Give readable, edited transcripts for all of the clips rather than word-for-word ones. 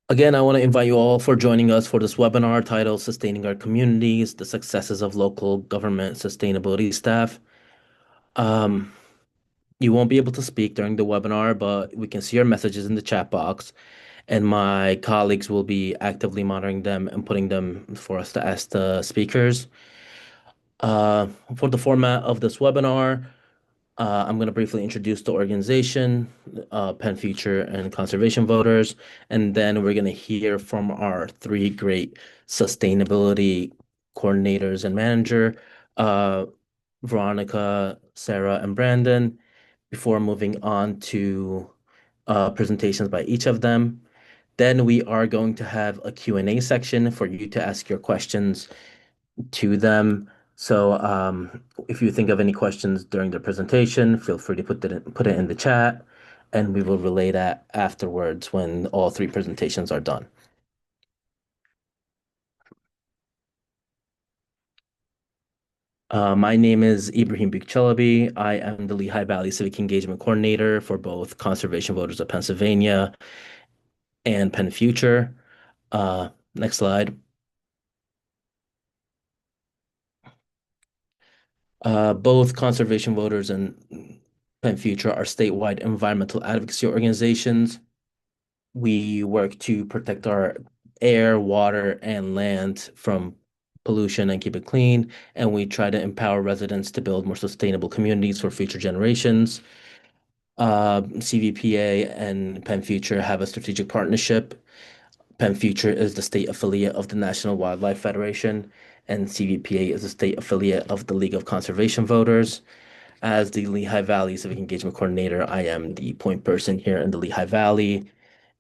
Again, I want to invite you all for joining us for this webinar titled Sustaining Our Communities, the Successes of Local Government Sustainability Staff. Um, you won't be able to speak during the webinar, but we can see your messages in the chat box, and my colleagues will be actively monitoring them and putting them for us to ask the speakers. Uh, for the format of this webinar, I'm going to briefly introduce the organization, Penn Future and Conservation Voters, and then we're going to hear from our three great sustainability coordinators and manager, uh, Veronica, Sarah, and Brandon, before moving on to presentations by each of them. Then we are going to have a Q&A section for you to ask your questions to them. So if you think of any questions during the presentation, feel free to put it in the chat, and we will relay that afterwards when all three presentations are done. My name is Ibrahim Bukchalabi. I am the Lehigh Valley Civic Engagement Coordinator for both Conservation Voters of Pennsylvania and Penn Future. Next slide. Both Conservation Voters and Penn Future are statewide environmental advocacy organizations. We work to protect our air, water, and land from pollution and keep it clean. And we try to empower residents to build more sustainable communities for future generations. CVPA and Penn Future have a strategic partnership. Penn Future is the state affiliate of the National Wildlife Federation, and CVPA is the state affiliate of the League of Conservation Voters. As the Lehigh Valley Civic Engagement Coordinator, I am the point person here in the Lehigh Valley,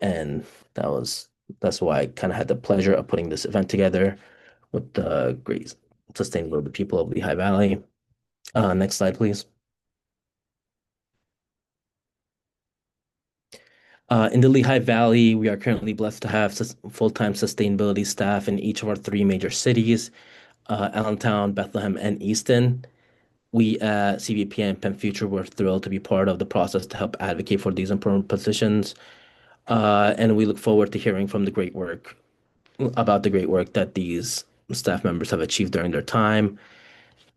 and that's why I kind of had the pleasure of putting this event together with the great sustainability people of Lehigh Valley. Next slide, please. In the Lehigh Valley, we are currently blessed to have full-time sustainability staff in each of our three major cities, Allentown, Bethlehem, and Easton. We at CVP and Penn Future were thrilled to be part of the process to help advocate for these important positions. And we look forward to hearing from the great work about the great work that these staff members have achieved during their time.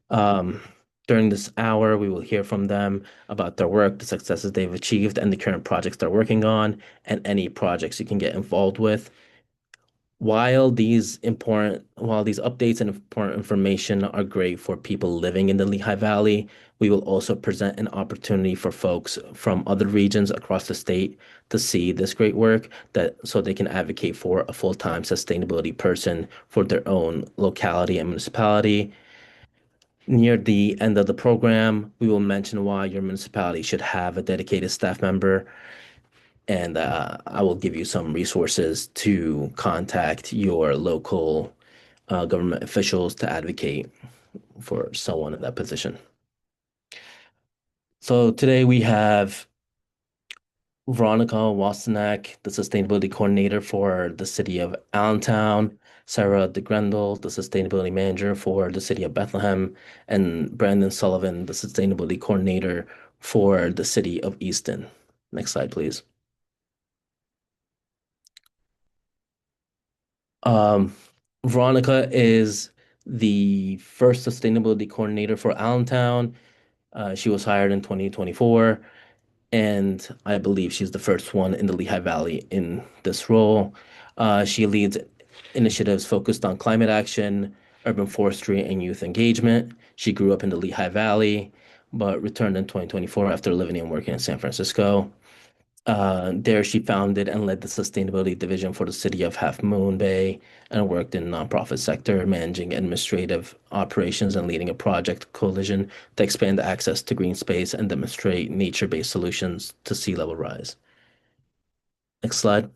Um, During this hour, we will hear from them about their work, the successes they've achieved, and the current projects they're working on, and any projects you can get involved with. While these updates and important information are great for people living in the Lehigh Valley, we will also present an opportunity for folks from other regions across the state to see this great work that so they can advocate for a full-time sustainability person for their own locality and municipality. Near the end of the program, we will mention why your municipality should have a dedicated staff member, and I will give you some resources to contact your local government officials to advocate for someone in that position. So today we have Veronica Wastanek, the Sustainability Coordinator for the City of Allentown, Sarah DeGrendel, the Sustainability Manager for the City of Bethlehem, and Brandon Sullivan, the Sustainability Coordinator for the City of Easton. Next slide, please. Um, Veronica is the first Sustainability Coordinator for Allentown. She was hired in 2024. And I believe she's the first one in the Lehigh Valley in this role. She leads initiatives focused on climate action, urban forestry, and youth engagement. She grew up in the Lehigh Valley, but returned in 2024 after living and working in San Francisco. There, she founded and led the sustainability division for the city of Half Moon Bay and worked in the nonprofit sector, managing administrative operations and leading a project coalition to expand access to green space and demonstrate nature-based solutions to sea level rise. Next slide.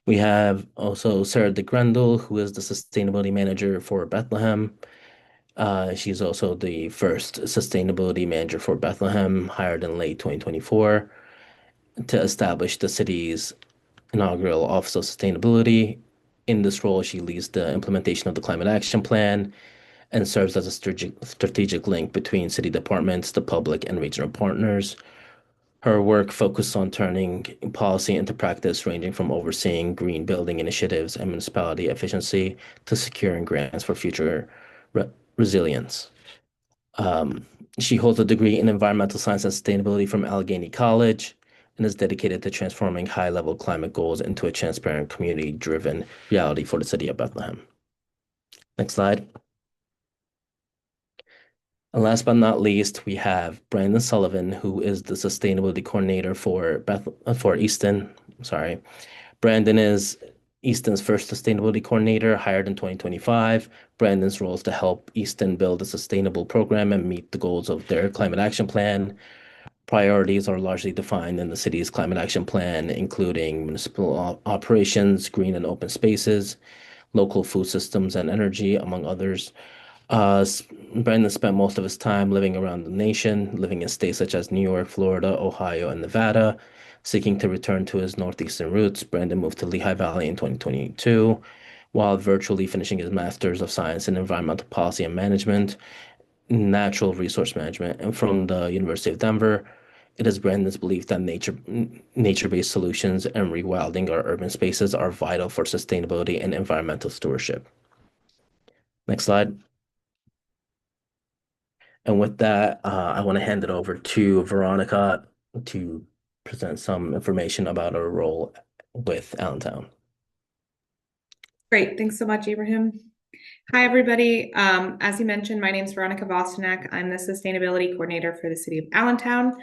We have also Sarah DeGrendel, who is the sustainability manager for Bethlehem. She's also the first sustainability manager for Bethlehem, hired in late 2024 to establish the city's inaugural Office of Sustainability. In this role, she leads the implementation of the Climate Action Plan and serves as a strategic link between city departments, the public, and regional partners. Her work focused on turning policy into practice, ranging from overseeing green building initiatives and municipality efficiency to securing grants for future re resilience. Um, she holds a degree in environmental science and sustainability from Allegheny College and is dedicated to transforming high-level climate goals into a transparent, community-driven reality for the city of Bethlehem. Next slide. And last but not least, we have Brandon Sullivan, who is the sustainability coordinator for Easton. Sorry. Brandon is Easton's first sustainability coordinator, hired in 2025. Brandon's role is to help Easton build a sustainable program and meet the goals of their climate action plan. Priorities are largely defined in the city's climate action plan, including municipal operations, green and open spaces, local food systems and energy, among others. Uh, Brandon spent most of his time living around the nation, living in states such as New York, Florida, Ohio, and Nevada. Seeking to return to his northeastern roots, Brandon moved to Lehigh Valley in 2022, while virtually finishing his Master's of Science in Environmental Policy and Management, Natural Resource Management, and from the University of Denver. It is Brandon's belief that nature-based solutions and rewilding our urban spaces are vital for sustainability and environmental stewardship. Next slide. And with that, I want to hand it over to Veronica to present some information about her role with Allentown. Great. Thanks so much, Ibrahim. Hi, everybody. As you mentioned, my name is Veronica Vostenak. I'm the Sustainability Coordinator for the City of Allentown.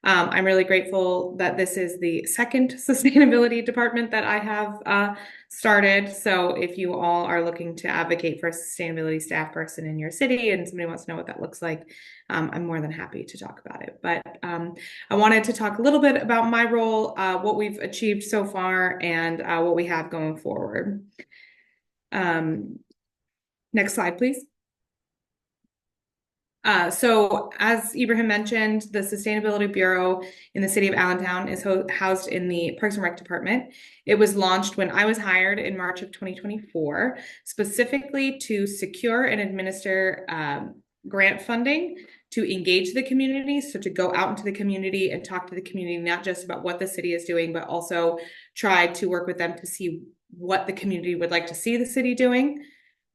I'm really grateful that this is the second sustainability department that I have started. So if you all are looking to advocate for a sustainability staff person in your city and somebody wants to know what that looks like, I'm more than happy to talk about it. But I wanted to talk a little bit about my role, what we've achieved so far, and what we have going forward. Next slide, please. So as Ibrahim mentioned, the Sustainability Bureau in the city of Allentown is housed in the Parks and Rec Department. It was launched when I was hired in March of 2024, specifically to secure and administer grant funding to engage the community. So to go out into the community and talk to the community, not just about what the city is doing, but also try to work with them to see what the community would like to see the city doing.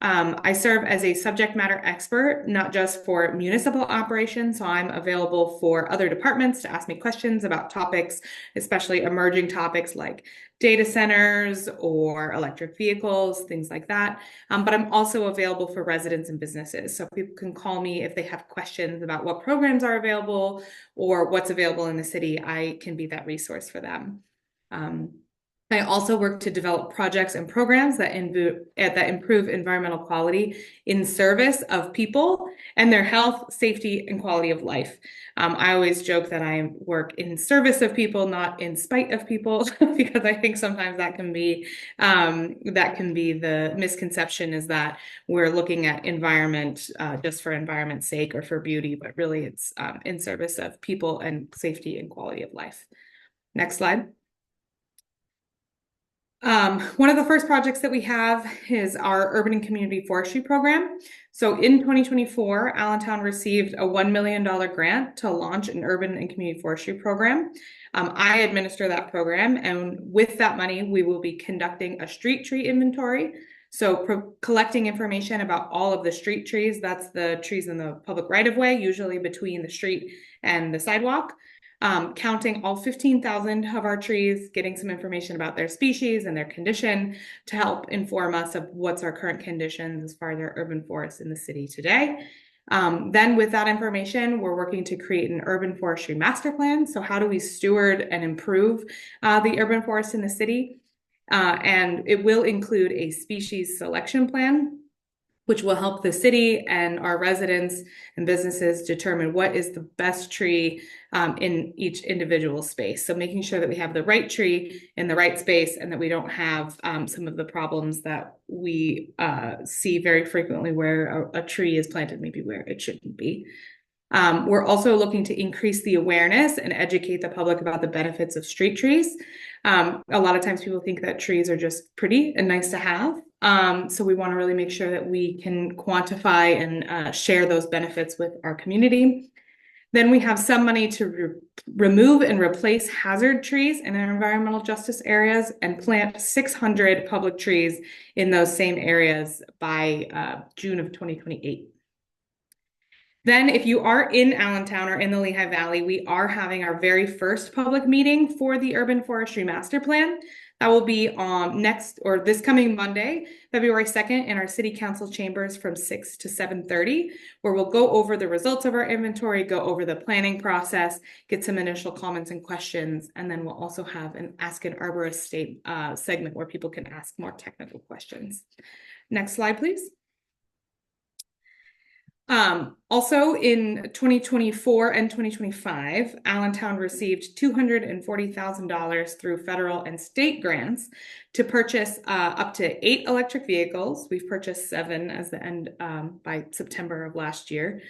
I serve as a subject matter expert, not just for municipal operations, so I'm available for other departments to ask me questions about topics, especially emerging topics like data centers or electric vehicles, things like that. But I'm also available for residents and businesses, so people can call me if they have questions about what programs are available or what's available in the city. I can be that resource for them. I also work to develop projects and programs that improve environmental quality in service of people and their health, safety, and quality of life. I always joke that I work in service of people, not in spite of people, because I think sometimes that can be the misconception, is that we're looking at environment just for environment's sake or for beauty, but really it's in service of people and safety and quality of life. Next slide. One of the first projects that we have is our urban and community forestry program. So in 2024, Allentown received a $1 million grant to launch an urban and community forestry program. I administer that program, and with that money, we will be conducting a street tree inventory. So collecting information about all of the street trees, that's the trees in the public right-of-way, usually between the street and the sidewalk. Counting all 15,000 of our trees, getting some information about their species and their condition to help inform us of what's our current conditions as far as our urban forests in the city today. Then with that information, we're working to create an urban forestry master plan. So how do we steward and improve the urban forest in the city? And it will include a species selection plan, which will help the city and our residents and businesses determine what is the best tree in each individual space. So making sure that we have the right tree in the right space and that we don't have some of the problems that we see very frequently where a tree is planted maybe where it shouldn't be. We're also looking to increase the awareness and educate the public about the benefits of street trees. A lot of times people think that trees are just pretty and nice to have. So we want to really make sure that we can quantify and share those benefits with our community. Then we have some money to remove and replace hazard trees in our environmental justice areas and plant 600 public trees in those same areas by June of 2028. Then if you are in Allentown or in the Lehigh Valley, we are having our very first public meeting for the Urban Forestry Master Plan. That will be this coming Monday, February 2nd, in our City Council chambers from 6 to 7:30, where we'll go over the results of our inventory, go over the planning process, get some initial comments and questions, and then we'll also have an Ask an Arborist segment where people can ask more technical questions. Next slide, please. Also in 2024 and 2025, Allentown received $240,000 through federal and state grants to purchase up to 8 electric vehicles. We've purchased 7 as the end by September of last year.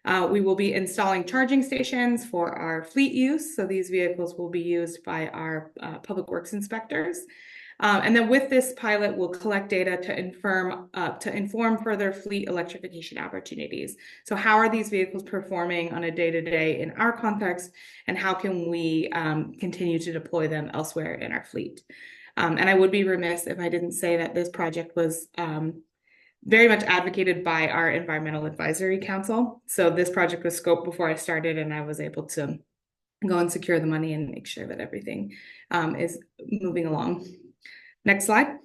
We will be installing charging stations for our fleet use. So these vehicles will be used by our public works inspectors. And then with this pilot, we'll collect data to inform further fleet electrification opportunities. So how are these vehicles performing on a day-to-day in our context, and how can we continue to deploy them elsewhere in our fleet? And I would be remiss if I didn't say that this project was very much advocated by our Environmental Advisory Council. So this project was scoped before I started, and I was able to go and secure the money and make sure that everything is moving along. Next slide.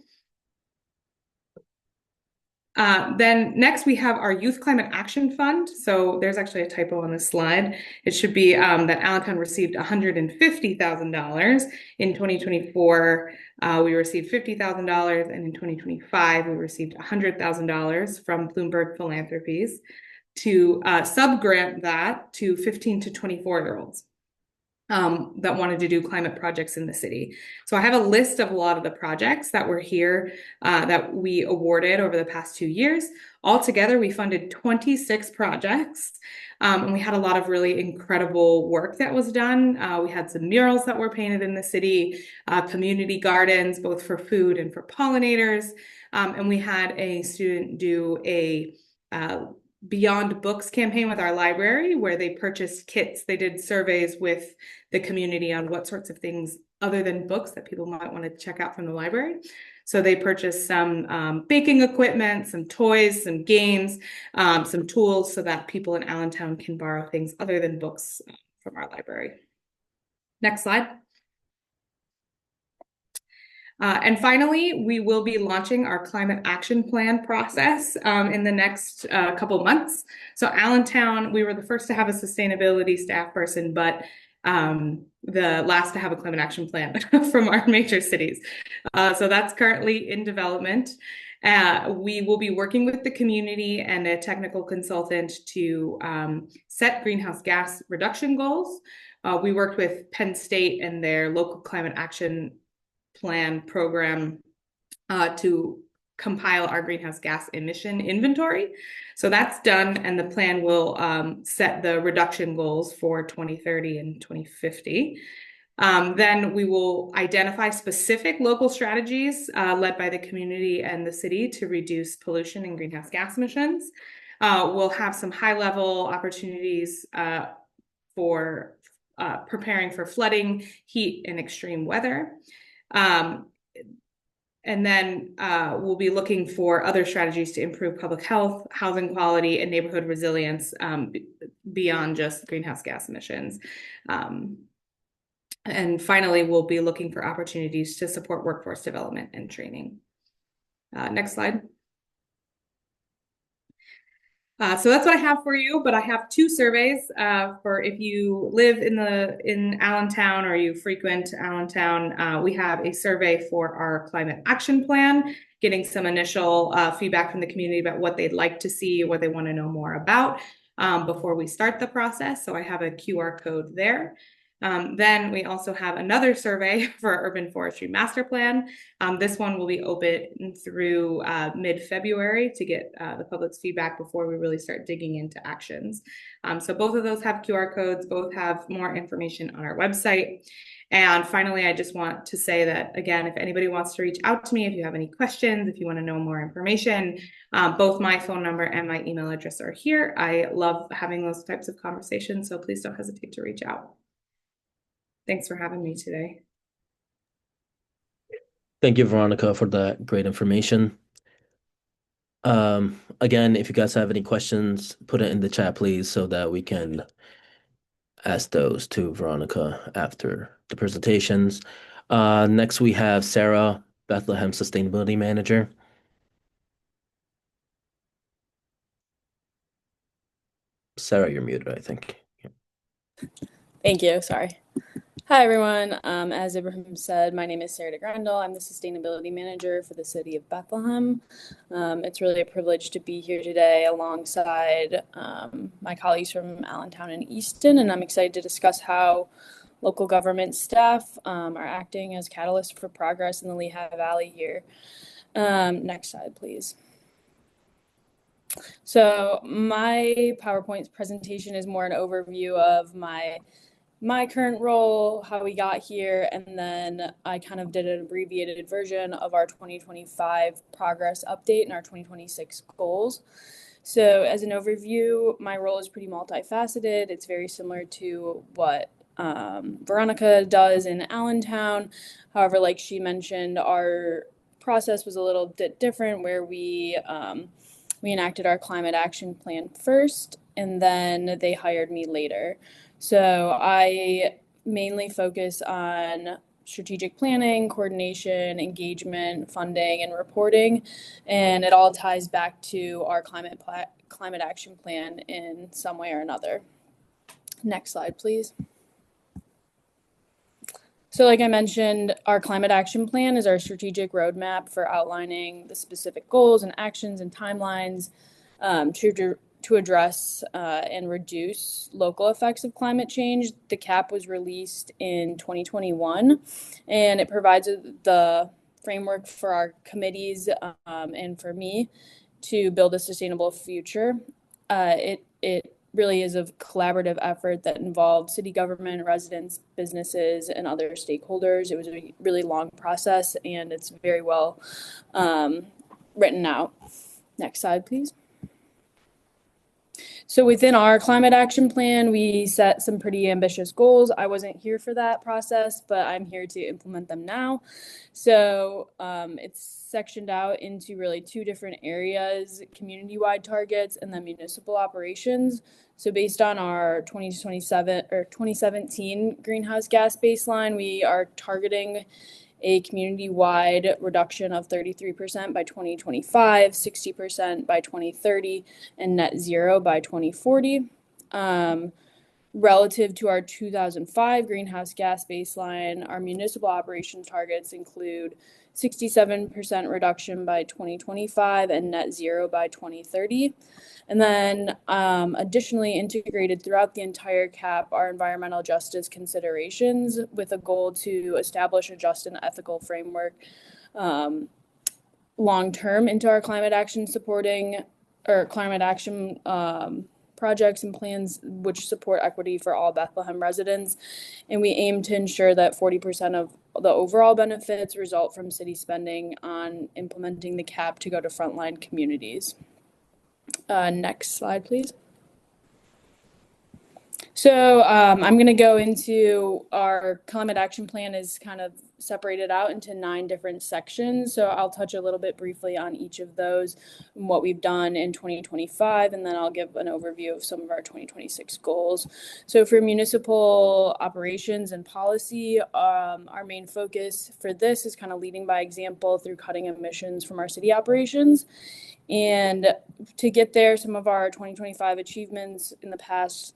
Then next we have our Youth Climate Action Fund. So there's actually a typo on this slide. It should be that Allentown received $150,000 in 2024. We received $50,000, and in 2025 we received $100,000 from Bloomberg Philanthropies to subgrant that to 15 to 24-year-olds. That wanted to do climate projects in the city. So I have a list of a lot of the projects that were here that we awarded over the past 2 years. Altogether, we funded 26 projects, and we had a lot of really incredible work that was done. We had some murals that were painted in the city, community gardens, both for food and for pollinators. And we had a student do a Beyond Books campaign with our library, where they purchased kits. They did surveys with the community on what sorts of things other than books that people might want to check out from the library. So they purchased some baking equipment, some toys, some games, some tools, so that people in Allentown can borrow things other than books from our library. Next slide. And finally, we will be launching our climate action plan process in the next couple months. So Allentown, we were the first to have a sustainability staff person, but the last to have a climate action plan from our major cities. So that's currently in development. We will be working with the community and a technical consultant to set greenhouse gas reduction goals. We worked with Penn State and their local climate action plan program to compile our greenhouse gas emission inventory. So that's done, and the plan will set the reduction goals for 2030 and 2050. Then we will identify specific local strategies led by the community and the city to reduce pollution and greenhouse gas emissions. We'll have some high-level opportunities for preparing for flooding, heat, and extreme weather. And then we'll be looking for other strategies to improve public health, housing quality, and neighborhood resilience beyond just greenhouse gas emissions. And finally, we'll be looking for opportunities to support workforce development and training. Next slide. So that's what I have for you, but I have 2 surveys for if you live in Allentown or you frequent Allentown. We have a survey for our climate action plan, getting some initial feedback from the community about what they'd like to see, what they want to know more about before we start the process. So I have a QR code there. Then we also have another survey for our urban forestry master plan. This one will be open through mid-February to get the public's feedback before we really start digging into actions. So both of those have QR codes, both have more information on our website. And finally, I just want to say that, again, if anybody wants to reach out to me, if you have any questions, if you want to know more information, both my phone number and my email address are here. I love having those types of conversations, so please don't hesitate to reach out. Thanks for having me today. Thank you, Veronica, for that great information. Again, if you guys have any questions, put it in the chat, please, so that we can ask those to Veronica after the presentations. Next, we have Sarah, Bethlehem Sustainability Manager. Sarah, you're muted, I think. Thank you. Sorry. Hi, everyone. As Ibrahim said, my name is Sarah DeGrandel. I'm the Sustainability Manager for the City of Bethlehem. It's really a privilege to be here today alongside my colleagues from Allentown and Easton, and I'm excited to discuss how local government staff are acting as catalysts for progress in the Lehigh Valley here. Next slide, please. So my PowerPoint presentation is more an overview of my current role, how we got here, and then I kind of did an abbreviated version of our 2025 progress update and our 2026 goals. So as an overview, my role is pretty multifaceted. It's very similar to what Veronica does in Allentown. However, like she mentioned, our process was a little bit different where we enacted our climate action plan first, and then they hired me later. So I mainly focus on strategic planning, coordination, engagement, funding, and reporting, and it all ties back to our climate action plan in some way or another. Next slide, please. So like I mentioned, our climate action plan is our strategic roadmap for outlining the specific goals and actions and timelines to address and reduce local effects of climate change. The CAP was released in 2021, and it provides the framework for our committees and for me to build a sustainable future. It really is a collaborative effort that involved city government, residents, businesses, and other stakeholders. It was a really long process, and it's very well written out. Next slide, please. So within our climate action plan, we set some pretty ambitious goals. I wasn't here for that process, but I'm here to implement them now. So it's sectioned out into really two different areas, community-wide targets and then municipal operations. So based on our 2017 greenhouse gas baseline, we are targeting a community-wide reduction of 33% by 2025, 60% by 2030, and net zero by 2040. Relative to our 2005 greenhouse gas baseline, our municipal operation targets include 67% reduction by 2025 and net zero by 2030. And then additionally integrated throughout the entire CAP are environmental justice considerations with a goal to establish a just and ethical framework long-term into our climate action projects and plans which support equity for all Bethlehem residents. And we aim to ensure that 40% of the overall benefits result from city spending on implementing the CAP to go to frontline communities. Next slide, please. So I'm going to go into our climate action plan is kind of separated out into 9 different sections. So I'll touch a little bit briefly on each of those and what we've done in 2025, and then I'll give an overview of some of our 2026 goals. So for municipal operations and policy, our main focus for this is kind of leading by example through cutting emissions from our city operations. And to get there, some of our 2025 achievements in the past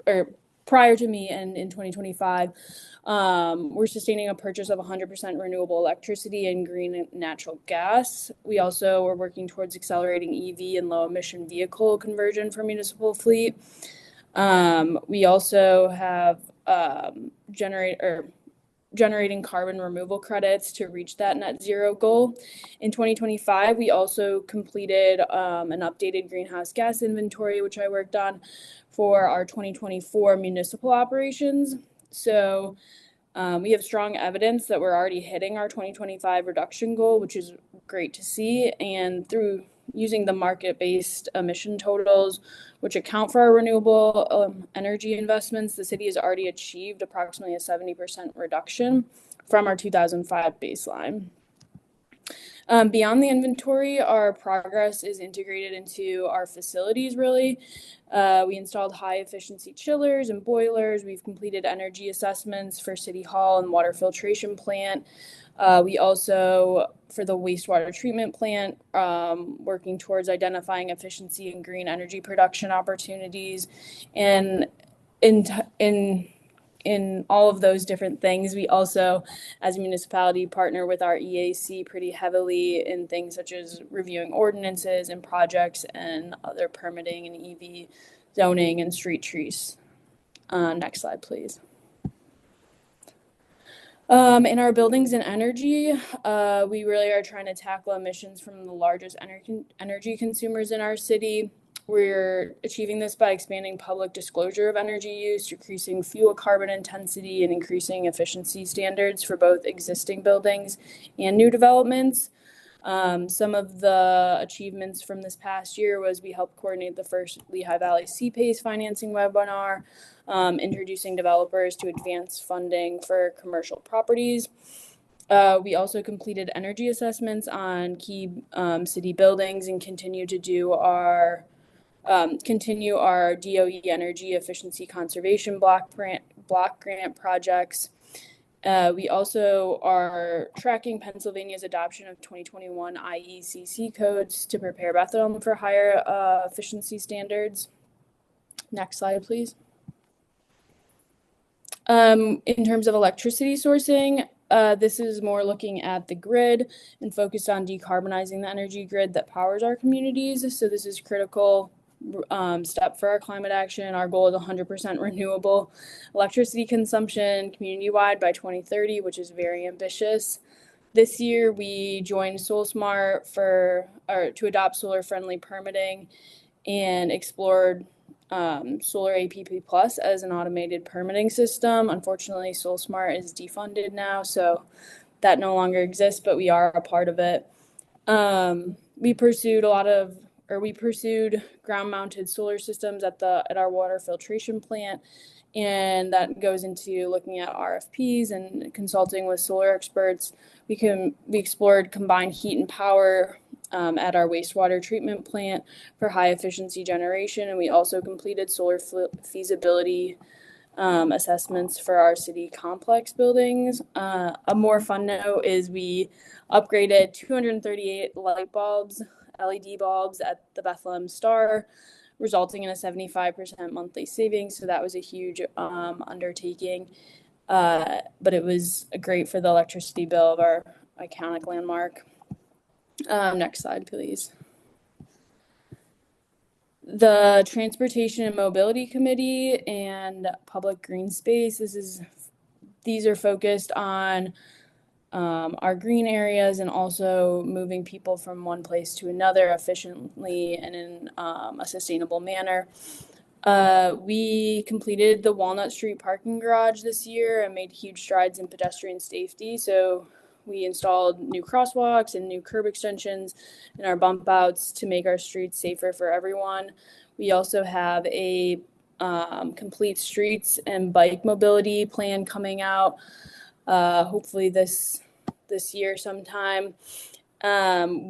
or prior to me and in 2025, we're sustaining a purchase of 100% renewable electricity and green natural gas. We also are working towards accelerating EV and low emission vehicle conversion for municipal fleet. We also have generating carbon removal credits to reach that net zero goal. In 2025, we also completed an updated greenhouse gas inventory, which I worked on for our 2024 municipal operations. So we have strong evidence that we're already hitting our 2025 reduction goal, which is great to see. And through using the market-based emission totals, which account for our renewable energy investments, the city has already achieved approximately a 70% reduction from our 2005 baseline. Beyond the inventory, our progress is integrated into our facilities, really. We installed high-efficiency chillers and boilers. We've completed energy assessments for City Hall and water filtration plant. We also, for the wastewater treatment plant, working towards identifying efficiency and green energy production opportunities. And in all of those different things, we also, as a municipality, partner with our EAC pretty heavily in things such as reviewing ordinances and projects and other permitting and EV zoning and street trees. Next slide, please. In our buildings and energy, we really are trying to tackle emissions from the largest energy consumers in our city. We're achieving this by expanding public disclosure of energy use, decreasing fuel carbon intensity, and increasing efficiency standards for both existing buildings and new developments. Some of the achievements from this past year was we helped coordinate the first Lehigh Valley CPACE financing webinar, introducing developers to advanced funding for commercial properties. We also completed energy assessments on key city buildings and continue our DOE energy efficiency conservation block grant projects. We also are tracking Pennsylvania's adoption of 2021 IECC codes to prepare Bethlehem for higher efficiency standards. Next slide, please. In terms of electricity sourcing, this is more looking at the grid and focused on decarbonizing the energy grid that powers our communities. So this is critical step for our climate action. Our goal is 100% renewable electricity consumption community-wide by 2030, which is very ambitious. This year, we joined SolSmart to adopt solar-friendly permitting and explored Solar APP Plus as an automated permitting system. Unfortunately, SolSmart is defunded now, so that no longer exists, but we are a part of it. We pursued ground-mounted solar systems at our water filtration plant, and that goes into looking at RFPs and consulting with solar experts. We explored combined heat and power at our wastewater treatment plant for high efficiency generation, and we also completed solar feasibility assessments for our city complex buildings. A more fun note is we upgraded 238 LED bulbs at the Bethlehem Star, resulting in a 75% monthly savings. So that was a huge undertaking, but it was great for the electricity bill of our iconic landmark. Next slide, please. The Transportation and Mobility Committee and Public Green Space, these are focused on our green areas and also moving people from one place to another efficiently and in a sustainable manner. We completed the Walnut Street parking garage this year and made huge strides in pedestrian safety. So we installed new crosswalks and new curb extensions in our bump outs to make our streets safer for everyone. We also have a complete streets and bike mobility plan coming out, hopefully this year sometime.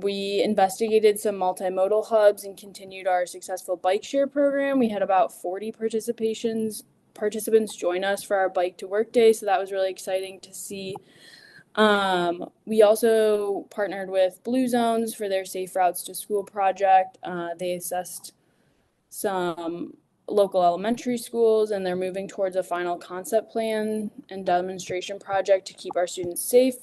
We investigated some multimodal hubs and continued our successful bike share program. We had about 40 participants join us for our bike to work day, so that was really exciting to see. We also partnered with Blue Zones for their Safe Routes to School project. They assessed some local elementary schools, and they're moving towards a final concept plan and demonstration project to keep our students safe.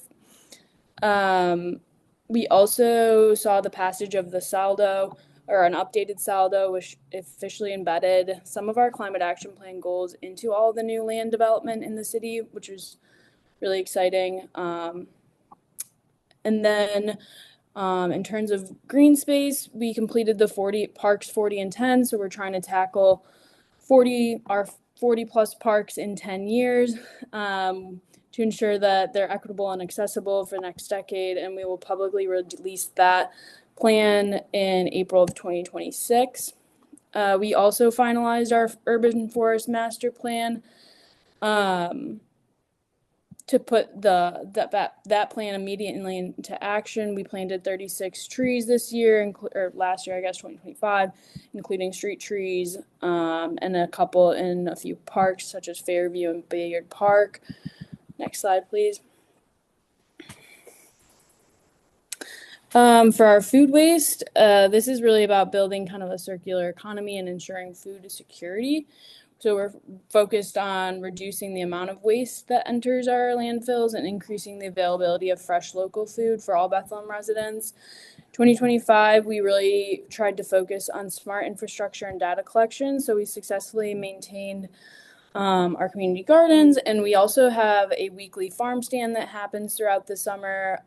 We also saw the passage of the SALDO, or an updated saldo, which officially embedded some of our climate action plan goals into all the new land development in the city, which was really exciting. And then in terms of green space, we completed the 40 parks 40 and 10. So we're trying to tackle 40 plus parks in 10 years to ensure that they're equitable and accessible for the next decade. And we will publicly release that plan in April of 2026. We also finalized our urban forest master plan to put that plan immediately into action. We planted 36 trees this year, or last year, I guess, 2025, including street trees, and a couple in a few parks, such as Fairview and Bayard Park. Next slide, please. For our food waste, this is really about building kind of a circular economy and ensuring food security. So we're focused on reducing the amount of waste that enters our landfills and increasing the availability of fresh local food for all Bethlehem residents. 2025, we really tried to focus on smart infrastructure and data collection. So we successfully maintained our community gardens, and we also have a weekly farm stand that happens throughout the summer.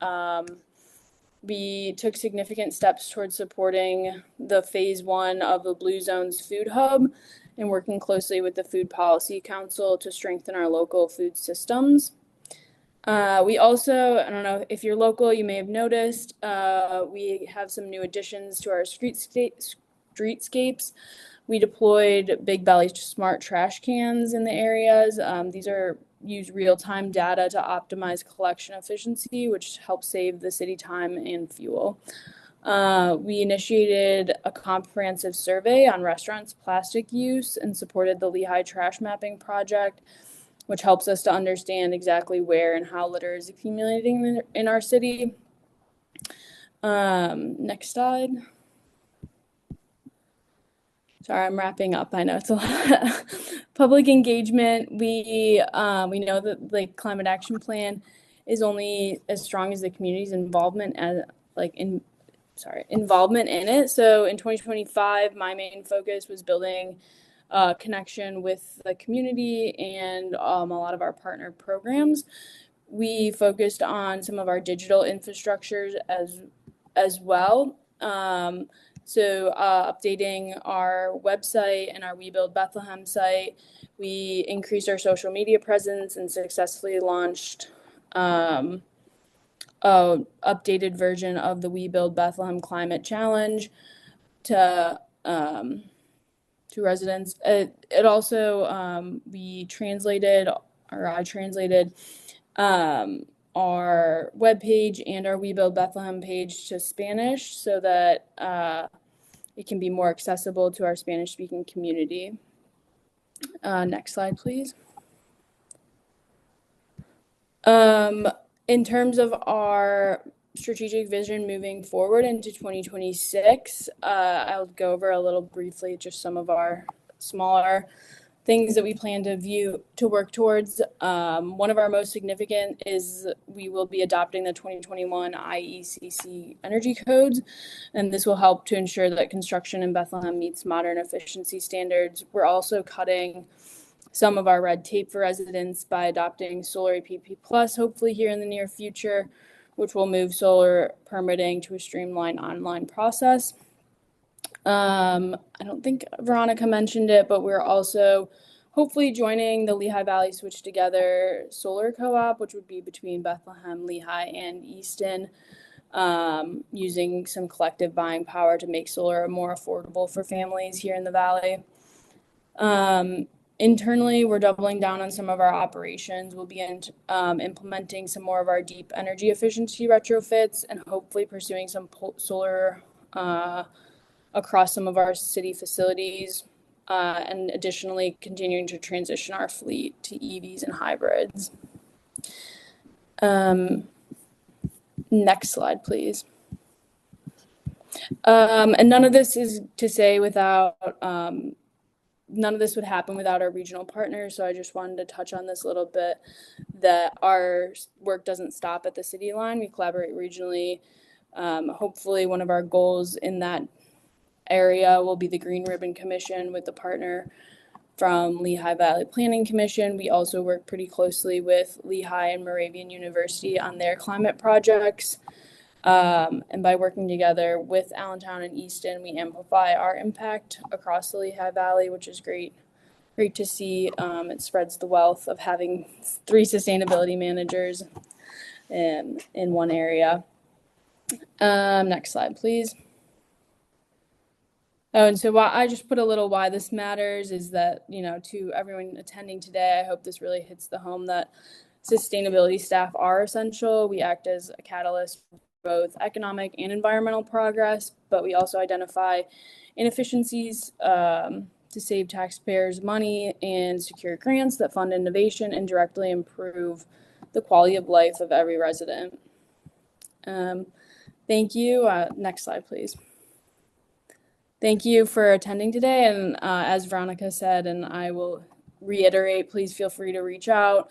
We took significant steps towards supporting the phase 1 of the Blue Zones Food Hub and working closely with the Food Policy Council to strengthen our local food systems. We also, I don't know if you're local, you may have noticed, we have some new additions to our streetscapes. We deployed Big Belly smart trash cans in the areas. These use real-time data to optimize collection efficiency, which helps save the city time and fuel. We initiated a comprehensive survey on restaurants' plastic use and supported the Lehigh trash mapping project, which helps us to understand exactly where and how litter is accumulating in our city. Next slide. Sorry, I'm wrapping up. I know it's a lot. Public engagement. We know that the climate action plan is only as strong as the community's involvement involvement in it. So in 2025, my main focus was building connection with the community and a lot of our partner programs. We focused on some of our digital infrastructures as well. Updating our website and our We Build Bethlehem site. We increased our social media presence and successfully launched a updated version of the We Build Bethlehem Climate Challenge to residents. It also I translated our webpage and our We Build Bethlehem page to Spanish so that it can be more accessible to our Spanish-speaking community. Next slide, please. In terms of our strategic vision moving forward into 2026, I'll go over a little briefly just some of our smaller things that we plan to work towards. One of our most significant is we will be adopting the 2021 IECC energy codes, and this will help to ensure that construction in Bethlehem meets modern efficiency standards. We're also cutting some of our red tape for residents by adopting Solar APP Plus, hopefully here in the near future, which will move solar permitting to a streamlined online process. I don't think Veronica mentioned it, but we're also hopefully joining the Lehigh Valley Switch Together solar co-op, which would be between Bethlehem, Lehigh, and Easton, using some collective buying power to make solar more affordable for families here in the Valley. Internally, we're doubling down on some of our operations. We'll be implementing some more of our deep energy efficiency retrofits and hopefully pursuing some solar across some of our city facilities, and additionally continuing to transition our fleet to EVs and hybrids. Next slide, please. And none of this is to say none of this would happen without our regional partners. So I just wanted to touch on this a little bit, that our work doesn't stop at the city line. We collaborate regionally. Hopefully one of our goals in that area will be the Green Ribbon Commission with the partner from Lehigh Valley Planning Commission. We also work pretty closely with Lehigh and Moravian University on their climate projects. And by working together with Allentown and Easton, we amplify our impact across the Lehigh Valley, which is great to see. It spreads the wealth of having 3 sustainability managers in one area. Next slide, please. Oh, and so why I just put a little why this matters is that, to everyone attending today, I hope this really hits the home that sustainability staff are essential. We act as a catalyst for both economic and environmental progress, but we also identify inefficiencies to save taxpayers money and secure grants that fund innovation and directly improve the quality of life of every resident. Thank you. Next slide, please. Thank you for attending today. And as Veronica said, and I will reiterate, please feel free to reach out,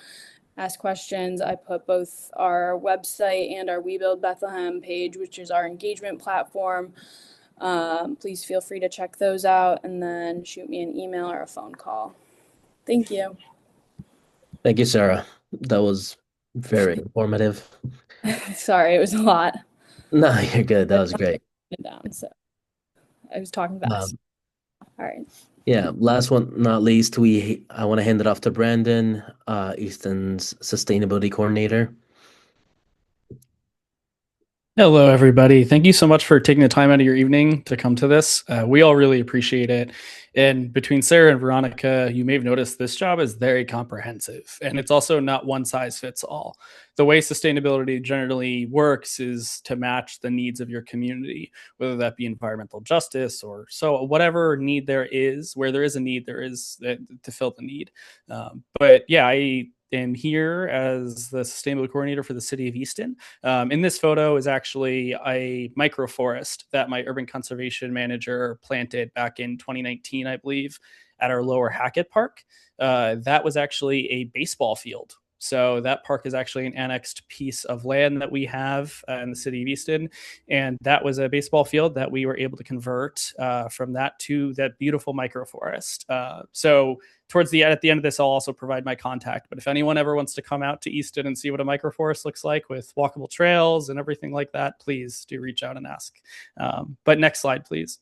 ask questions. I put both our website and our We Build Bethlehem page, which is our engagement platform. Please feel free to check those out and then shoot me an email or a phone call. Thank you. Thank you, Sarah. That was very informative. Sorry, it was a lot. No, you're good. That was great. Down, so I was talking fast. All right. Yeah, last one, not least, I want to hand it off to Brandon, Easton's sustainability coordinator. Hello, everybody. Thank you so much for taking the time out of your evening to come to this. We all really appreciate it. And between Sarah and Veronica, you may have noticed this job is very comprehensive, and it's also not one size fits all. The way sustainability generally works is to match the needs of your community, whether that be environmental justice or so whatever need there is. Where there is a need, there is to fill the need. But yeah, I am here as the sustainability coordinator for the city of Easton. In this photo is actually a microforest that my urban conservation manager planted back in 2019, I believe, at our Lower Hackett Park. That was actually a baseball field. So that park is actually an annexed piece of land that we have in the city of Easton. And that was a baseball field that we were able to convert from that to that beautiful microforest. So at the end of this, I'll also provide my contact. But if anyone ever wants to come out to Easton and see what a microforest looks like with walkable trails and everything like that, please do reach out and ask. But next slide, please.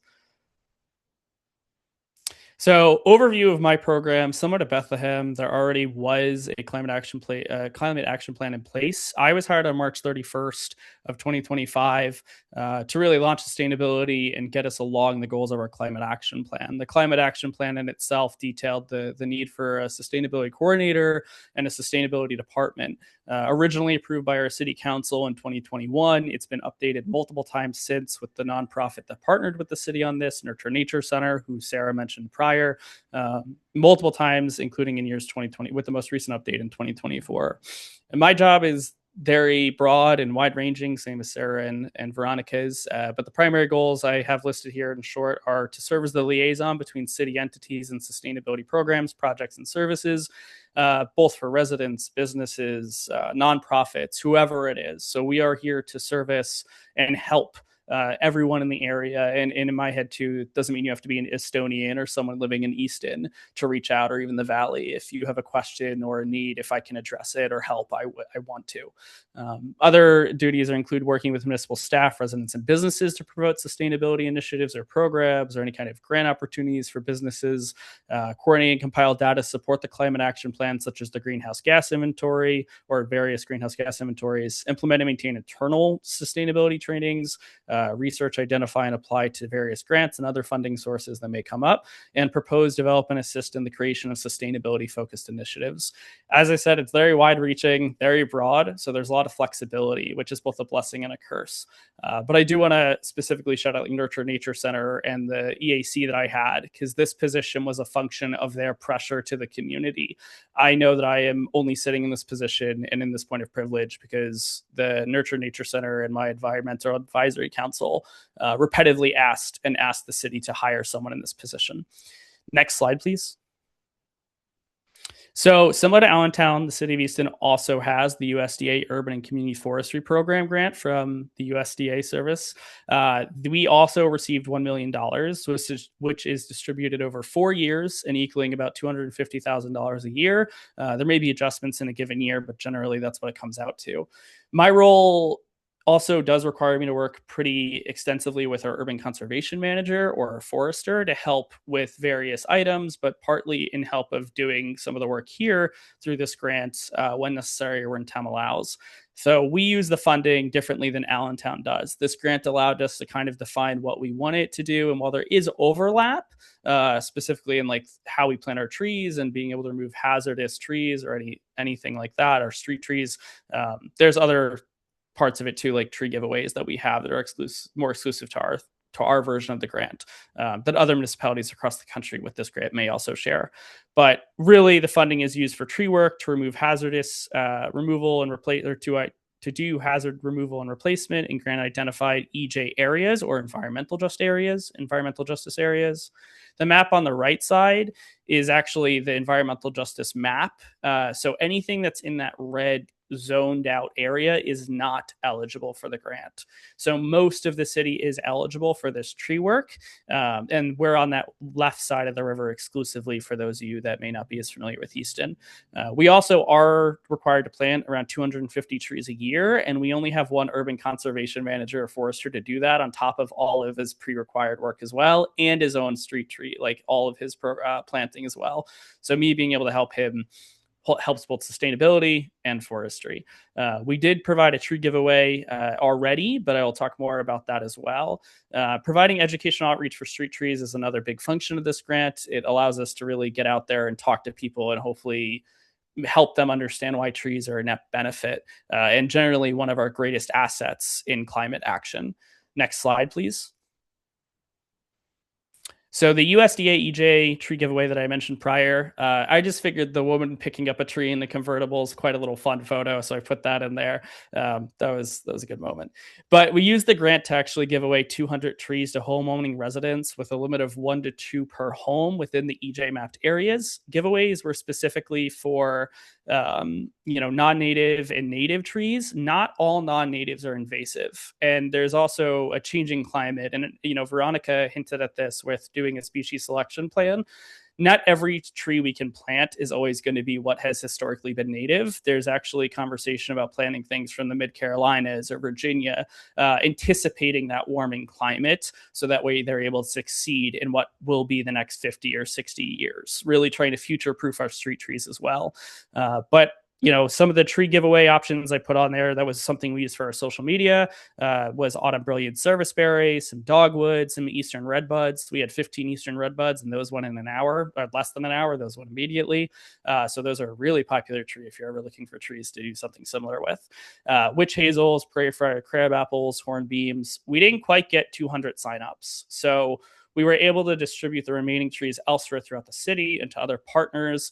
So overview of my program, similar to Bethlehem, there already was a climate action plan in place. I was hired on March 31st of 2025 to really launch sustainability and get us along the goals of our climate action plan. The climate action plan in itself detailed the need for a sustainability coordinator and a sustainability department. Originally approved by our city council in 2021. It's been updated multiple times since with the nonprofit that partnered with the city on this, Nurture Nature Center, who Sarah mentioned prior, multiple times, including in years 2020, with the most recent update in 2024. And my job is very broad and wide-ranging, same as Sarah and Veronica's. But the primary goals I have listed here in short are to serve as the liaison between city entities and sustainability programs, projects, and services, both for residents, businesses, nonprofits, whoever it is. So we are here to service and help everyone in the area. And in my head, too, it doesn't mean you have to be an Estonian or someone living in Easton to reach out, or even the Valley. If you have a question or a need, if I can address it or help, I want to. Other duties include working with municipal staff, residents, and businesses to promote sustainability initiatives or programs or any kind of grant opportunities for businesses, coordinate and compile data to support the climate action plan, such as the greenhouse gas inventory or various greenhouse gas inventories, implement and maintain internal sustainability trainings, research, identify, and apply to various grants and other funding sources that may come up, and propose, develop, and assist in the creation of sustainability-focused initiatives. As I said, it's very wide-reaching, very broad, so there's a lot of flexibility, which is both a blessing and a curse. But I do want to specifically shout out Nurture Nature Center and the EAC that I had, because this position was a function of their pressure to the community. I know that I am only sitting in this position and in this point of privilege because the Nurture Nature Center and my environmental advisory council repetitively asked the city to hire someone in this position. Next slide, please. So similar to Allentown, the city of Easton also has the USDA Urban and Community Forestry Program grant from the USDA service. We also received $1 million, which is distributed over 4 years and equaling about $250,000 a year. There may be adjustments in a given year, but generally that's what it comes out to. My role also does require me to work pretty extensively with our urban conservation manager or our forester to help with various items, but partly in help of doing some of the work here through this grant when necessary or when time allows. So we use the funding differently than Allentown does. This grant allowed us to kind of define what we want it to do. And while there is overlap, specifically in like how we plant our trees and being able to remove hazardous trees or anything like that, or street trees, there's other parts of it too, like tree giveaways that we have that are more exclusive to our version of the grant that other municipalities across the country with this grant may also share. But really, the funding is used for tree work to remove hazardous removal and replace, or to do hazard removal and replacement in grant identified EJ areas or environmental justice areas. The map on the right side is actually the environmental justice map. So anything that's in that red zoned out area is not eligible for the grant. So most of the city is eligible for this tree work. And we're on that left side of the river exclusively for those of you that may not be as familiar with Easton. We also are required to plant around 250 trees a year, and we only have one urban conservation manager or forester to do that on top of all of his pre-required work as well, and his own street tree, like all of his planting as well. So me being able to help him helps both sustainability and forestry. We did provide a tree giveaway already, but I will talk more about that as well. Providing educational outreach for street trees is another big function of this grant. It allows us to really get out there and talk to people and hopefully help them understand why trees are a net benefit and generally one of our greatest assets in climate action. Next slide, please. So the USDA EJ tree giveaway that I mentioned prior, I just figured the woman picking up a tree in the convertible is quite a little fun photo, so I put that in there. That was a good moment. But we used the grant to actually give away 200 trees to homeowning residents with a limit of 1 to 2 per home within the EJ mapped areas. Giveaways were specifically for non-native and native trees. Not all non-natives are invasive, and there's also a changing climate. And Veronica hinted at this with doing a species selection plan. Not every tree we can plant is always going to be what has historically been native. There's actually conversation about planting things from the Mid-Carolinas or Virginia, anticipating that warming climate, so that way they're able to succeed in what will be the next 50 or 60 years, really trying to future-proof our street trees as well. But some of the tree giveaway options I put on there, that was something we used for our social media, was autumn brilliant serviceberry, some dogwood, some eastern redbuds. We had 15 eastern redbuds, and those went in an hour, or less than an hour. Those went immediately. So those are a really popular tree if you're ever looking for trees to do something similar with. Witch hazels, prairie fire, crab apples, hornbeams. We didn't quite get 200 signups. So we were able to distribute the remaining trees elsewhere throughout the city and to other partners.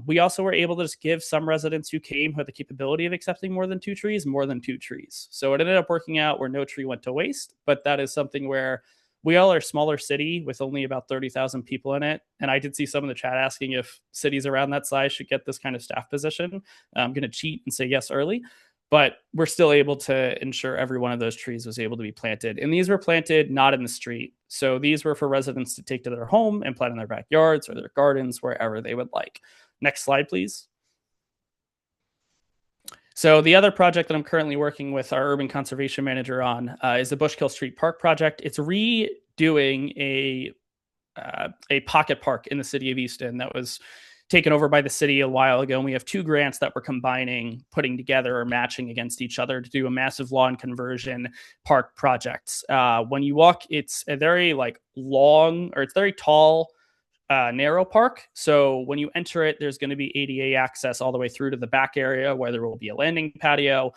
We also were able to just give some residents who came who had the capability of accepting more than 2 trees, more than 2 trees. So it ended up working out where no tree went to waste, but that is something where we all are a smaller city with only about 30,000 people in it. And I did see some in the chat asking if cities around that size should get this kind of staff position. I'm going to cheat and say yes early. But we're still able to ensure every one of those trees was able to be planted. And these were planted not in the street. So these were for residents to take to their home and plant in their backyards or their gardens, wherever they would like. Next slide, please. So the other project that I'm currently working with our urban conservation manager on is the Bushkill Street Park project. It's redoing a pocket park in the city of Easton that was taken over by the city a while ago. And we have 2 grants that we're combining, putting together or matching against each other to do a massive lawn conversion park project. When you walk, it's a very long, or it's very tall, narrow park. So when you enter it, there's going to be ADA access all the way through to the back area where there will be a landing patio.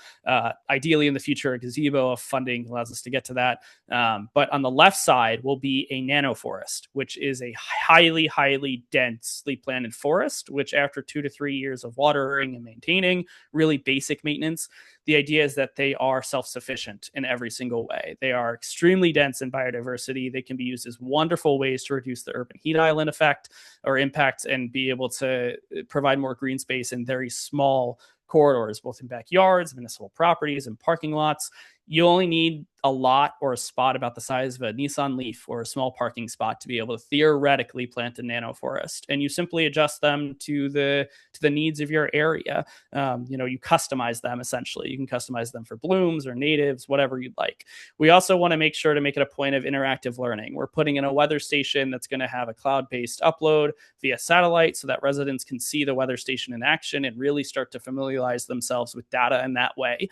Ideally in the future, a gazebo if funding allows us to get to that. But on the left side will be a nano forest, which is a highly, highly densely planted forest, which after 2 to 3 years of watering and maintaining, really basic maintenance, the idea is that they are self-sufficient in every single way. They are extremely dense in biodiversity. They can be used as wonderful ways to reduce the urban heat island effect or impact and be able to provide more green space in very small corridors, both in backyards, municipal properties, and parking lots. You only need a lot or a spot about the size of a Nissan Leaf or a small parking spot to be able to theoretically plant a nano forest, and you simply adjust them to the needs of your area. You customize them. Essentially, you can customize them for blooms or natives, whatever you'd like. We also want to make sure to make it a point of interactive learning. We're putting in a weather station that's going to have a cloud-based upload via satellite so that residents can see the weather station in action and really start to familiarize themselves with data in that way.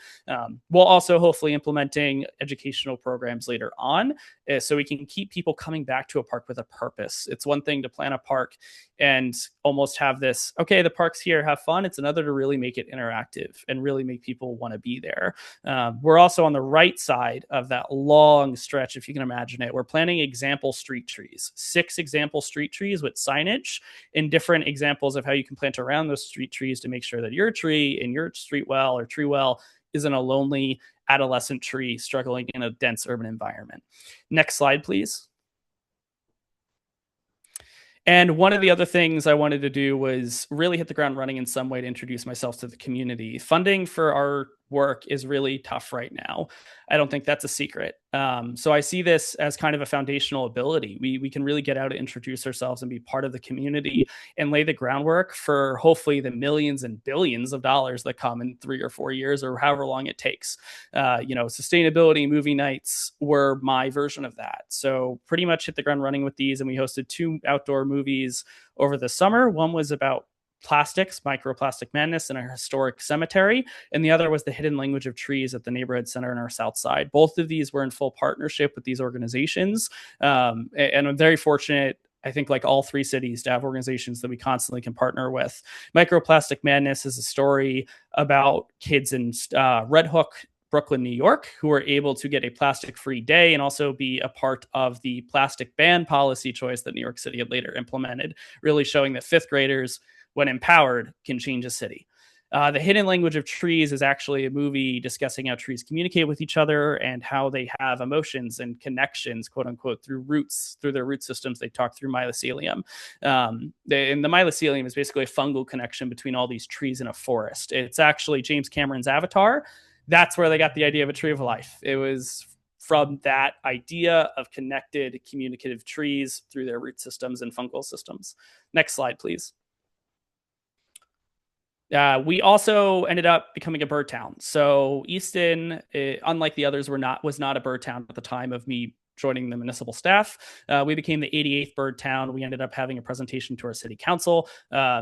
We'll also hopefully implementing educational programs later on, so we can keep people coming back to a park with a purpose. It's one thing to plan a park and almost have this, okay, the park's here, have fun. It's another to really make it interactive and really make people want to be there. We're also on the right side of that long stretch, if you can imagine it. We're planting example street trees, 6 example street trees with signage and different examples of how you can plant around those street trees to make sure that your tree in your street well or tree well isn't a lonely adolescent tree struggling in a dense urban environment. Next slide, please. And one of the other things I wanted to do was really hit the ground running in some way to introduce myself to the community. Funding for our work is really tough right now. I don't think that's a secret. So I see this as kind of a foundational ability. We can really get out and introduce ourselves and be part of the community and lay the groundwork for hopefully the millions and billions of dollars that come in 3 or 4 years or however long it takes. Sustainability movie nights were my version of that. So pretty much hit the ground running with these. And we hosted 2 outdoor movies over the summer. One was about plastics, microplastic madness in a historic cemetery, and the other was the hidden language of trees at the neighborhood center in our south side. Both of these were in full partnership with these organizations, and I'm very fortunate, I think, like all 3 cities, to have organizations that we constantly can partner with. Microplastic Madness is a story about kids in Red Hook, Brooklyn, New York, who were able to get a plastic-free day and also be a part of the plastic ban policy choice that New York City had later implemented, really showing that 5th graders, when empowered, can change a city. The Hidden Language of Trees is actually a movie discussing how trees communicate with each other and how they have emotions and connections, quote unquote, through their root systems. They talk through mycelium. And the mycelium is basically a fungal connection between all these trees in a forest. It's actually James Cameron's Avatar. That's where they got the idea of a tree of life. It was from that idea of connected communicative trees through their root systems and fungal systems. Next slide, please. We also ended up becoming a bird town. So Easton, unlike the others, was not a bird town at the time of me joining the municipal staff. We became the 88th bird town. We ended up having a presentation to our city council,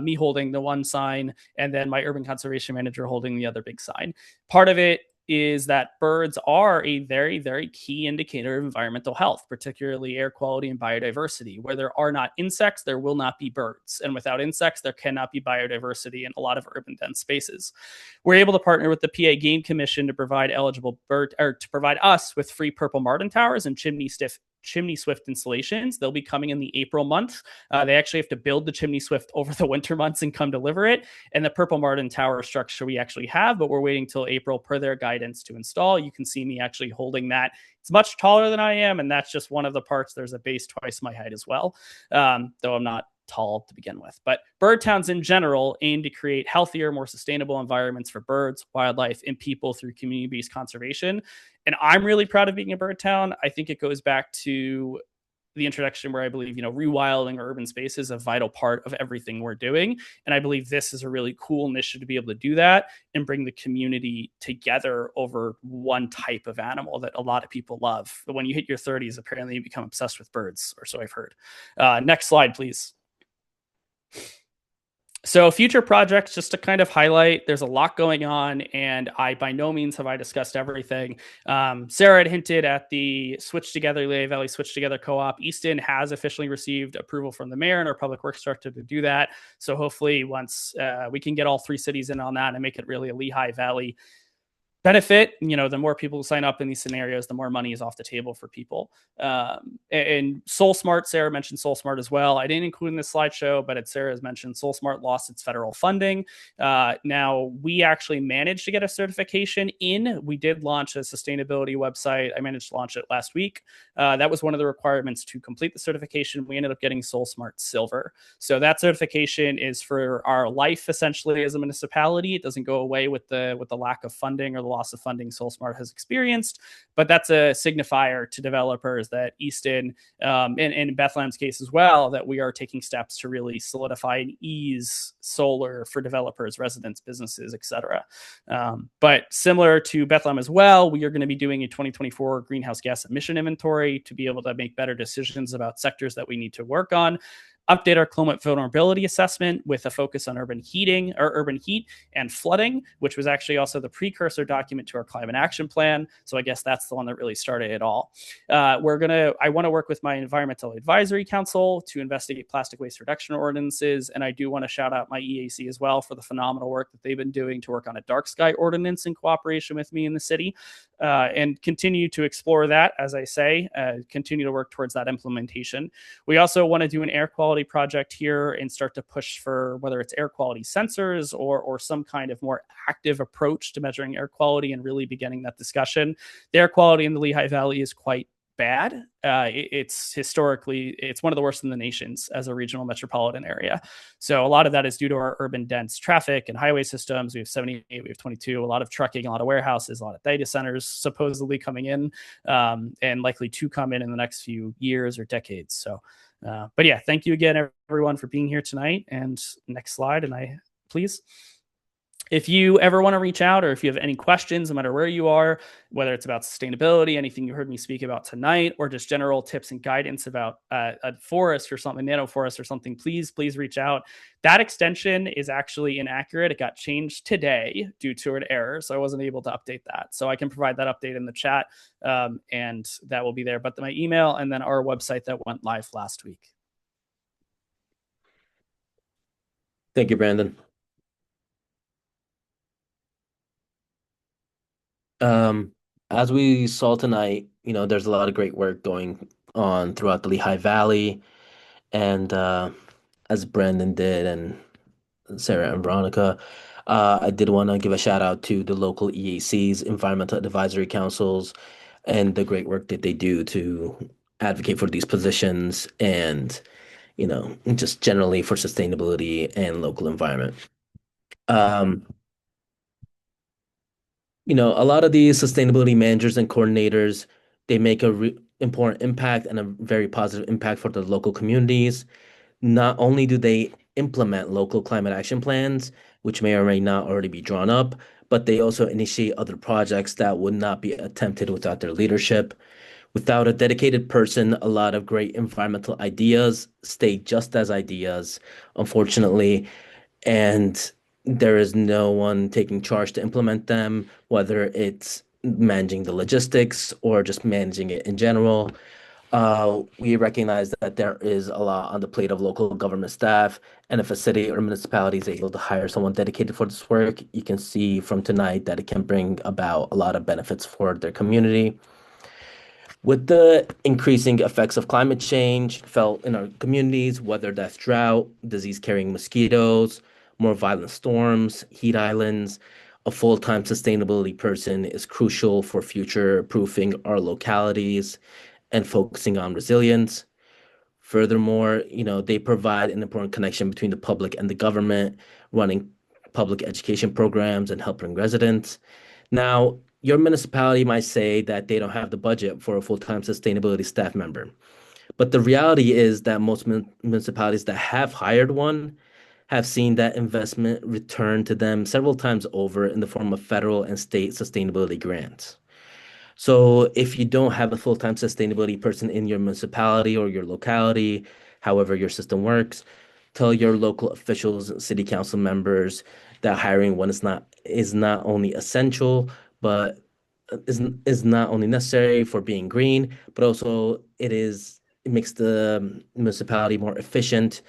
me holding the one sign, and then my urban conservation manager holding the other big sign. Part of it is that birds are a very, very key indicator of environmental health, particularly air quality and biodiversity. Where there are not insects, there will not be birds. And without insects, there cannot be biodiversity in a lot of urban dense spaces. We're able to partner with the PA Game Commission to provide to provide us with free purple martin towers and chimney swift installations. They'll be coming in the April month. They actually have to build the chimney swift over the winter months and come deliver it. And the purple martin tower structure we actually have, but we're waiting till April per their guidance to install. You can see me actually holding that. It's much taller than I am, and that's just one of the parts. There's a base twice my height as well, though I'm not tall to begin with. But bird towns in general aim to create healthier, more sustainable environments for birds, wildlife, and people through community-based conservation. And I'm really proud of being a bird town. I think it goes back to the introduction where I believe, rewilding urban space is a vital part of everything we're doing. And I believe this is a really cool initiative to be able to do that and bring the community together over one type of animal that a lot of people love. But when you hit your 30s, apparently you become obsessed with birds, or so I've heard. Next slide, please. So future projects, just to kind of highlight, there's a lot going on, and by no means have I discussed everything. Sarah had hinted at the Switch Together, Lehigh Valley Switch Together Co-op. Easton has officially received approval from the mayor and our public works director to do that. So hopefully once we can get all 3 cities in on that and make it really a Lehigh Valley benefit. The more people who sign up in these scenarios, the more money is off the table for people. And SoulSmart, Sarah mentioned SoulSmart as well. I didn't include in this slideshow, but as Sarah has mentioned, SoulSmart lost its federal funding. Now, we actually managed to get a certification in. We did launch a sustainability website. I managed to launch it last week. That was one of the requirements to complete the certification. We ended up getting SoulSmart Silver. So that certification is for our life, essentially, as a municipality. It doesn't go away with the lack of funding or the loss of funding SoulSmart has experienced, but that's a signifier to developers that Easton, and in Bethlehem's case as well, that we are taking steps to really solidify and ease solar for developers, residents, businesses, etc. But similar to Bethlehem as well, we are going to be doing a 2024 greenhouse gas emission inventory to be able to make better decisions about sectors that we need to work on. Update our climate vulnerability assessment with a focus on urban heating or urban heat and flooding, which was actually also the precursor document to our climate action plan. So I guess that's the one that really started it all. I want to work with my environmental advisory council to investigate plastic waste reduction ordinances. And I do want to shout out my EAC as well for the phenomenal work that they've been doing to work on a dark sky ordinance in cooperation with me in the city, and continue to explore that, as I say, continue to work towards that implementation. We also want to do an air quality project here and start to push for whether it's air quality sensors or some kind of more active approach to measuring air quality and really beginning that discussion. The air quality in the Lehigh Valley is quite bad. It's one of the worst in the nations as a regional metropolitan area. So a lot of that is due to our urban dense traffic and highway systems. We have 78, we have 22, a lot of trucking, a lot of warehouses, a lot of data centers supposedly coming in, and likely to come in the next few years or decades. So, but yeah, thank you again, everyone, for being here tonight. And next slide, please. If you ever want to reach out or if you have any questions, no matter where you are, whether it's about sustainability, anything you heard me speak about tonight, or just general tips and guidance about a forest or something, nano forest or something, please reach out. That extension is actually inaccurate. It got changed today due to an error, so I wasn't able to update that. So I can provide that update in the chat, and that will be there. But my email and then our website that went live last week. Thank you, Brandon. As we saw tonight, there's a lot of great work going on throughout the Lehigh Valley. And as Brandon did and Sarah and Veronica, I did want to give a shout out to the local EACs, environmental advisory councils, and the great work that they do to advocate for these positions and, just generally for sustainability and local environment. A lot of these sustainability managers and coordinators, they make a important impact and a very positive impact for the local communities. Not only do they implement local climate action plans, which may or may not already be drawn up, but they also initiate other projects that would not be attempted without their leadership. Without a dedicated person, a lot of great environmental ideas stay just as ideas, unfortunately, and there is no one taking charge to implement them, whether it's managing the logistics or just managing it in general. We recognize that there is a lot on the plate of local government staff, and if a city or municipality is able to hire someone dedicated for this work, you can see from tonight that it can bring about a lot of benefits for their community. With the increasing effects of climate change felt in our communities, whether that's drought, disease-carrying mosquitoes, more violent storms, heat islands, a full-time sustainability person is crucial for future-proofing our localities and focusing on resilience. Furthermore, they provide an important connection between the public and the government, running public education programs and helping residents. Now, your municipality might say that they don't have the budget for a full-time sustainability staff member. But the reality is that most municipalities that have hired one have seen that investment return to them several times over in the form of federal and state sustainability grants. So if you don't have a full-time sustainability person in your municipality or your locality, however your system works, tell your local officials and city council members that hiring one is not only essential, but is not only necessary for being green, but also it makes the municipality more efficient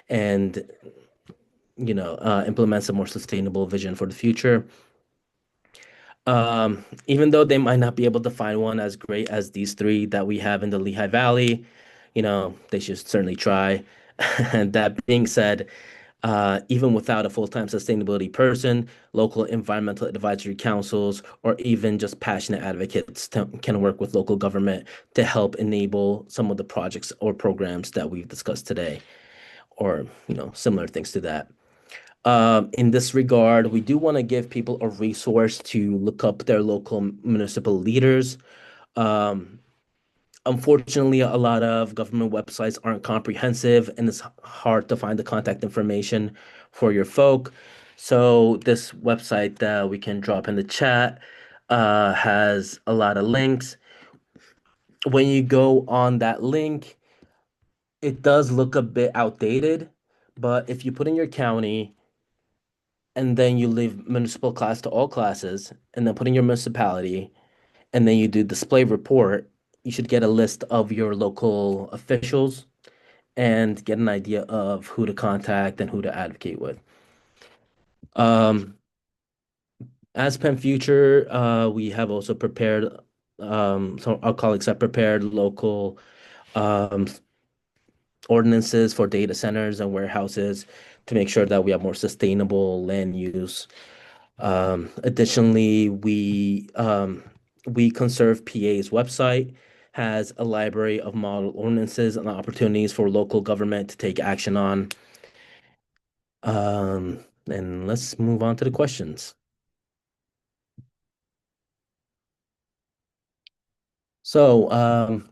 and implements a more sustainable vision for the future. Even though they might not be able to find one as great as these three that we have in the Lehigh Valley, they should certainly try. And that being said, even without a full-time sustainability person, local environmental advisory councils, or even just passionate advocates can work with local government to help enable some of the projects or programs that we've discussed today, or similar things to that. In this regard, we do want to give people a resource to look up their local municipal leaders. Um, Unfortunately, a lot of government websites aren't comprehensive and it's hard to find the contact information for your folk. So this website that we can drop in the chat has a lot of links. When you go on that link, it does look a bit outdated, but if you put in your county and then you leave municipal class to all classes and then put in your municipality and then you do display report, you should get a list of your local officials and get an idea of who to contact and who to advocate with. Um, as Penn Future, we have also prepared, so our colleagues have prepared local um, ordinances for data centers and warehouses to make sure that we have more sustainable land use. Additionally, we Conserve PA's website has a library of model ordinances and opportunities for local government to take action on. And let's move on to the questions. So,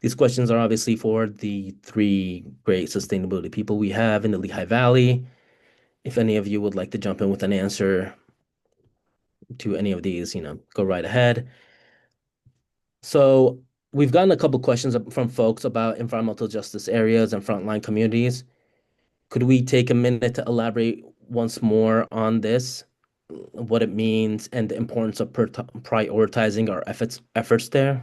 these questions are obviously for the three great sustainability people we have in the Lehigh Valley. If any of you would like to jump in with an answer to any of these, go right ahead. So we've gotten a couple questions from folks about environmental justice areas and frontline communities. Could we take a minute to elaborate once more on this, what it means, and the importance of prioritizing our efforts there?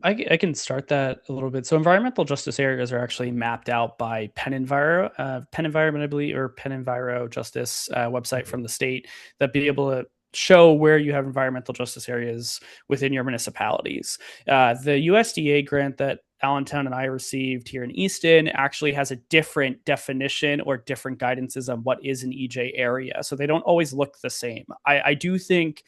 I can start that a little bit. So environmental justice areas are actually mapped out by Penn Environment, I believe, or Penn Enviro Justice website from the state that be able to show where you have environmental justice areas within your municipalities. The USDA grant that Allentown and I received here in Easton actually has a different definition or different guidances on what is an EJ area. So they don't always look the same. I do think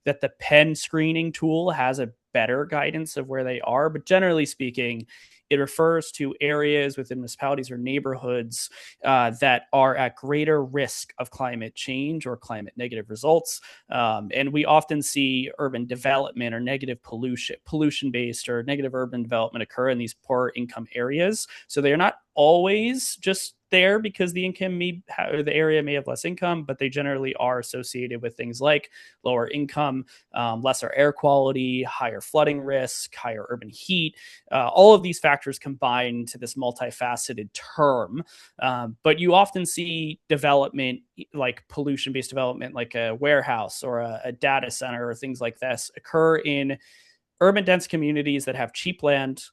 that the Penn screening tool has a better guidance of where they are, but generally speaking, it refers to areas within municipalities or neighborhoods that are at greater risk of climate change or climate negative results. And we often see urban development or negative pollution-based or negative urban development occur in these poor income areas. So they are not always just there because the the area may have less income, but they generally are associated with things like lower income, lesser air quality, higher flooding risk, higher urban heat. All of these factors combine to this multifaceted term. But you often see development like pollution-based development, like a warehouse or a data center or things like this occur in urban dense communities that have cheap land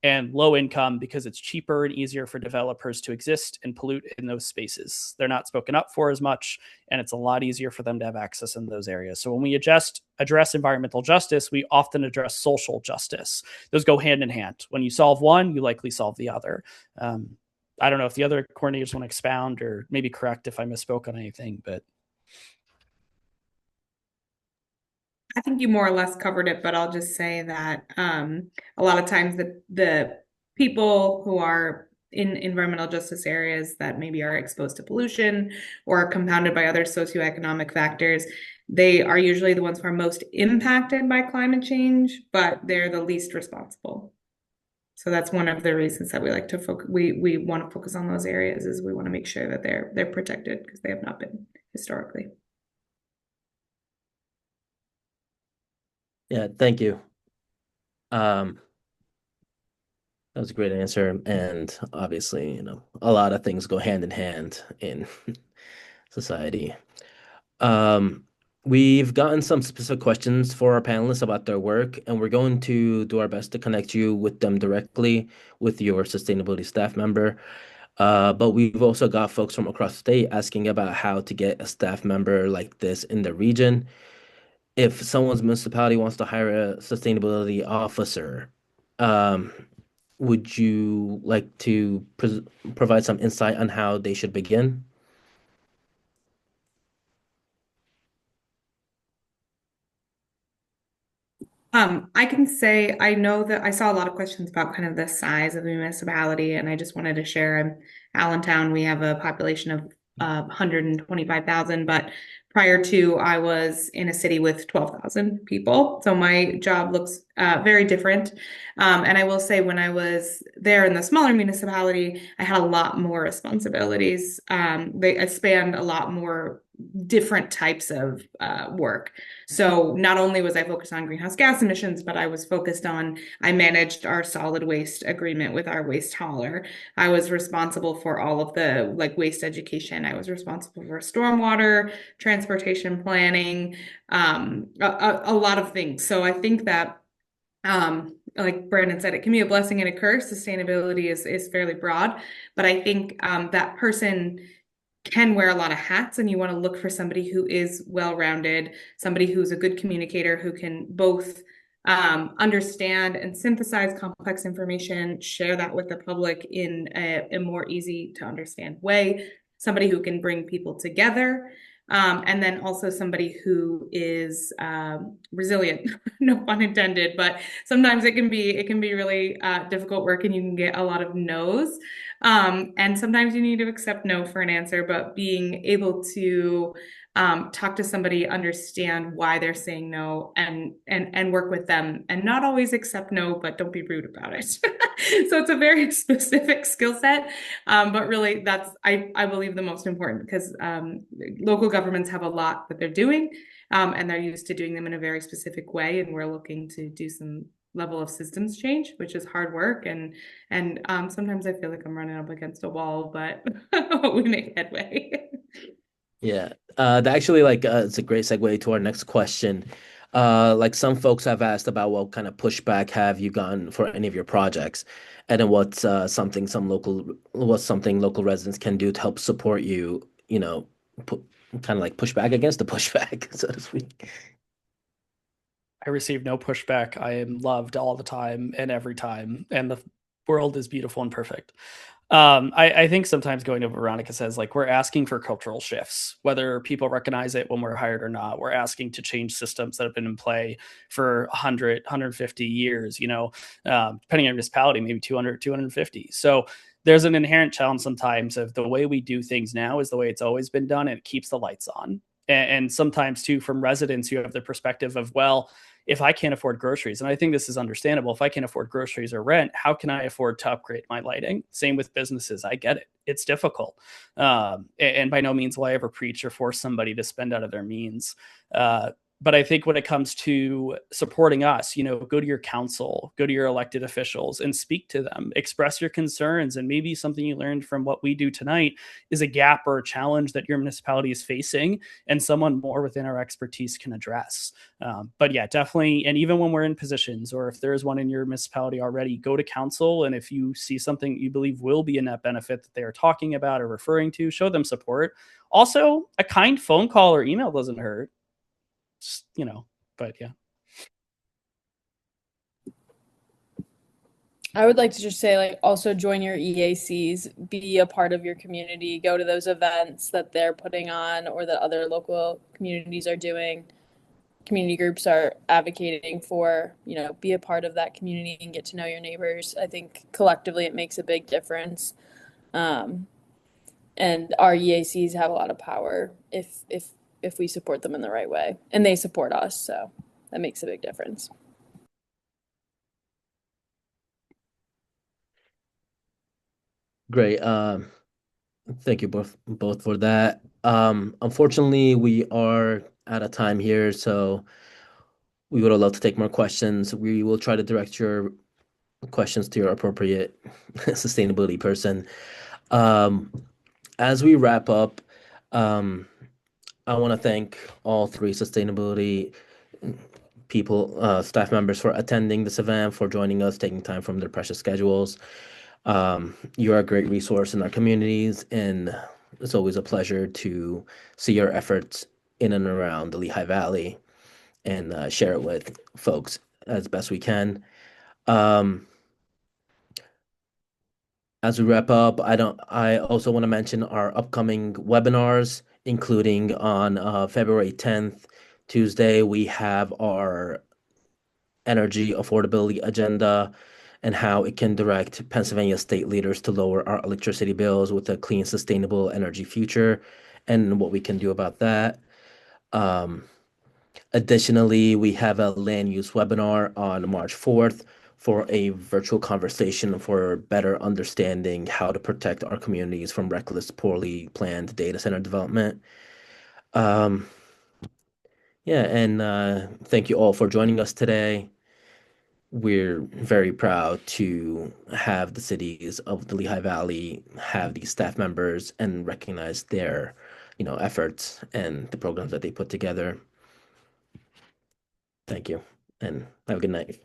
and low income because it's cheaper and easier for developers to exist and pollute in those spaces. They're not spoken up for as much, and it's a lot easier for them to have access in those areas. So when we address environmental justice, we often address social justice. Those go hand in hand. When you solve one, you likely solve the other. I don't know if the other coordinators want to expound or maybe correct if I misspoke on anything, but I think you more or less covered it, but I'll just say that a lot of times the people who are in environmental justice areas that maybe are exposed to pollution or compounded by other socioeconomic factors, they are usually the ones who are most impacted by climate change, but they're the least responsible. So that's one of the reasons that we like to focus. We want to focus on those areas is we want to make sure that they're protected because they have not been historically. Yeah, thank you. That was a great answer. And obviously, a lot of things go hand in hand in society. We've gotten some specific questions for our panelists about their work, and we're going to do our best to connect you with them directly with your sustainability staff member. But we've also got folks from across the state asking about how to get a staff member like this in the region. If someone's municipality wants to hire a sustainability officer, um, would you like to provide some insight on how they should begin? I can say I know that I saw a lot of questions about kind of the size of the municipality, and I just wanted to share. Allentown, we have a population of 125,000, but prior to I was in a city with 12,000 people. So my job looks very different. And I will say when I was there in the smaller municipality, I had a lot more responsibilities. They spanned a lot more different types of work. So not only was I focused on greenhouse gas emissions, but I managed our solid waste agreement with our waste hauler. I was responsible for all of the like waste education. I was responsible for stormwater, transportation planning, a lot of things. So I think that like Brandon said, it can be a blessing and a curse. Sustainability is fairly broad, but I think that person can wear a lot of hats, and you want to look for somebody who is well-rounded, somebody who's a good communicator, who can both understand and synthesize complex information, share that with the public in a more easy to understand way, somebody who can bring people together, and then also somebody who is resilient, no pun intended, but sometimes it can be really difficult work, and you can get a lot of no's. And sometimes you need to accept no for an answer, but being able to talk to somebody, understand why they're saying no, and work with them, and not always accept no, but don't be rude about it. So it's a very specific skill set, but really that's I believe the most important, because local governments have a lot that they're doing, and they're used to doing them in a very specific way, and we're looking to do some level of systems change, which is hard work, and sometimes I feel like I'm running up against a wall, but we make headway. Yeah. That actually it's a great segue to our next question. Like some folks have asked about what kind of pushback have you gotten for any of your projects, and then what's something local residents can do to help support you, pu kind of like push back against the pushback, so to speak. I receive no pushback. I am loved all the time and every time, and the world is beautiful and perfect. I think sometimes going to what Veronica says, like we're asking for cultural shifts, whether people recognize it when we're hired or not. We're asking to change systems that have been in play for 100, 150 years, depending on municipality, maybe 200, 250. So there's an inherent challenge sometimes of the way we do things now is the way it's always been done, and it keeps the lights on. And sometimes too, from residents, you have the perspective of, well, if I can't afford groceries, and I think this is understandable, if I can't afford groceries or rent, how can I afford to upgrade my lighting? Same with businesses. I get it. It's difficult. And by no means will I ever preach or force somebody to spend out of their means. But I think when it comes to supporting us, go to your council, go to your elected officials and speak to them, express your concerns. And maybe something you learned from what we do tonight is a gap or a challenge that your municipality is facing and someone more within our expertise can address. But yeah, definitely. And even when we're in positions, or if there is one in your municipality already, go to council. And if you see something you believe will be a net benefit that they are talking about or referring to, show them support. Also, a kind phone call or email doesn't hurt. But yeah. I would like to just say, like, also join your EACs, be a part of your community, go to those events that they're putting on or that other local communities are doing, community groups are advocating for, be a part of that community and get to know your neighbors. I think collectively it makes a big difference. And our EACs have a lot of power if we support them in the right way, and they support us. So that makes a big difference. Great. Thank you both for that. Unfortunately, we are out of time here, so we would love to take more questions. We will try to direct your questions to your appropriate sustainability person. Um, as we wrap up, um, I want to thank all three sustainability people, staff members for attending this event, for joining us, taking time from their precious schedules. You're a great resource in our communities, and it's always a pleasure to see your efforts in and around the Lehigh Valley and share it with folks as best we can. Um, as we wrap up, I also want to mention our upcoming webinars, including on February 10th, Tuesday, we have our energy affordability agenda and how it can direct Pennsylvania state leaders to lower our electricity bills with a clean, sustainable energy future and what we can do about that. Um, Additionally, we have a land use webinar on March 4th for a virtual conversation for better understanding how to protect our communities from reckless, poorly planned data center development. Um, yeah, and thank you all for joining us today. We're very proud to have the cities of the Lehigh Valley have these staff members and recognize their, efforts and the programs that they put together. Thank you, and have a good night.